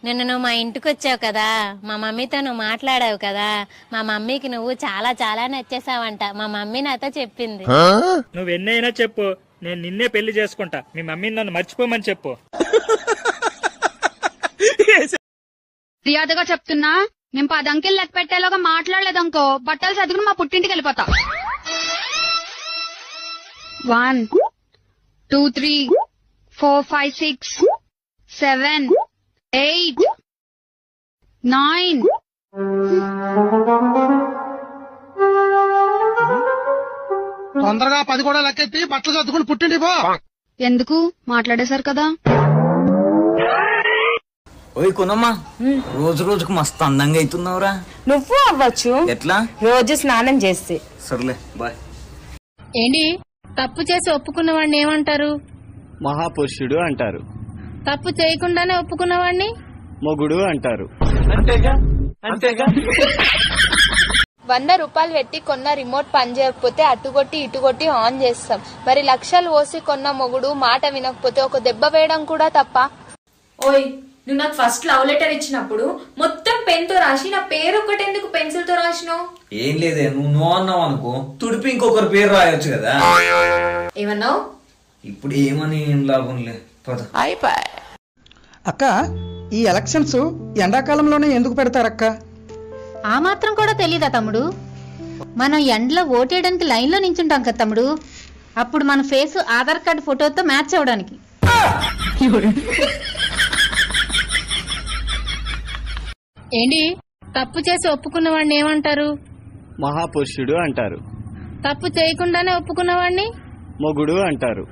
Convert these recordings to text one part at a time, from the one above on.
నిన్న నువ్వు మా ఇంటికి వచ్చావు కదా, మా మమ్మీతో నువ్వు మాట్లాడావు కదా, మా మమ్మీకి నువ్వు చాలా చాలా నచ్చేసావంట. మా మమ్మీ నాతో చెప్పింది. నువ్వు ఎన్నైనా చెప్పు, నేను నిన్నే పెళ్లి చేసుకుంటా. మీ మమ్మీని నన్ను మర్చిపోమని చెప్పు. మర్యాదగా చెప్తున్నా, నేను 10 అంకెలు లెక్క పెట్టేలోగా మాట్లాడలేదనుకో బట్టలు సర్దుకుని మా పుట్టింటికి వెళ్ళిపోతా. 1 2 3 4 5 6 7 8 9. తొందరగా 10 కూడా లెక్కెత్తి బట్టలు సర్దుకుని పుట్టింటి పో. ఎందుకు మాట్లాడేశారు కదా. ఓయ్ కొనమ్మా, రోజు రోజుకు మస్తు అందంగా అవుతున్నావురా. నువ్వు అవ్వచ్చు ఎట్లా? రోజు స్నానం చేస్తే. సర్లే బాయ్. ఏంటి, తప్పు చేసి ఒప్పుకున్న వాడిని ఏమంటారు? మహాపురుషుడు అంటారు. తప్పు చేయకుండానే ఒప్పుకున్న వాడిని మొగుడు అంటారు. 100 రూపాయలు పెట్టి కొన్న రిమోట్ పని చేయకపోతే అటుగొట్టి ఇటుగొట్టి ఆన్ చేస్తాం. మరి లక్షలు పోసి కొన్న మొగుడు మాట వినకపోతే ఒక దెబ్బ వేయడం కూడా తప్ప? ఓయ్, నువ్వు నాకు ఫస్ట్ లవ్ లెటర్ ఇచ్చినప్పుడు మొత్తం పెన్ తో రాసి నా పేరు ఒక్కటి ఎందుకు పెన్సిల్ తో రాసినావు? ఏం లేదే, నువ్వు అన్నావు అనుకో, తుడిపి ఇంకొకరి పేరు రాయొచ్చు కదా. ఏమన్నావు? ఇప్పుడు ఏమని ఏం లాభం లే. అక్క, ఈ ఎలక్షన్స్ ఎండాకాలంలోనే ఎందుకు పెడతారక్క? ఆ మాత్రం కూడా తెలీదా తమ్ముడు? మనం ఎండలో ఓటేయడానికి లైన్ లో నించుంటాం కదా తమ్ముడు, అప్పుడు మన ఫేస్ ఆధార్ కార్డు ఫోటోతో మ్యాచ్ అవడానికి. ఏంటి, తప్పు చేసి ఒప్పుకున్న వాడిని ఏమంటారు? మహాపురుషుడు అంటారు. తప్పు చేయకుండానే ఒప్పుకున్న వాడిని మొగుడు అంటారు.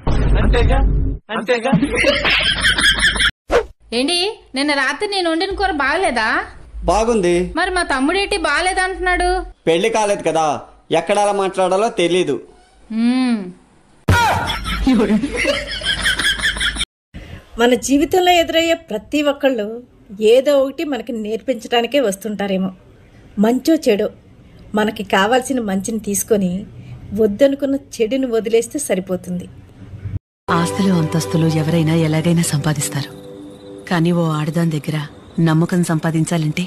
ఏంటి, నిన్న రాత్రి నేను వండిన కూర బాగలేదా? బాగుంది. మరి మా తమ్ముడేంటి బాగలేదా అంటున్నాడు? పెళ్లి కాలేదు కదా, ఎక్కడ అలా మాట్లాడాలో తెలీదు. మన జీవితంలో ఎదురయ్యే ప్రతి ఒక్కళ్ళు ఏదో ఒకటి మనకి నేర్పించడానికే వస్తుంటారేమో. మంచో చెడో మనకి కావాల్సిన మంచిని తీసుకొని వద్దనుకున్న చెడుని వదిలేస్తే సరిపోతుంది. ఆస్తులు అంతస్తులు ఎవరైనా ఎలాగైనా సంపాదిస్తారు, కానీ ఓ ఆడదాని దగ్గర నమ్మకం సంపాదించాలంటే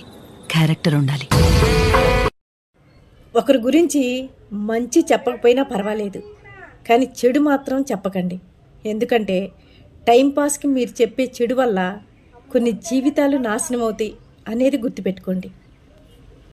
క్యారెక్టర్ ఉండాలి. ఒకరి గురించి మంచి చెప్పకపోయినా పర్వాలేదు, కానీ చెడు మాత్రం చెప్పకండి. ఎందుకంటే టైంపాస్కి మీరు చెప్పే చెడు వల్ల కొన్ని జీవితాలు నాశనం అవుతాయి అనేది గుర్తుపెట్టుకోండి.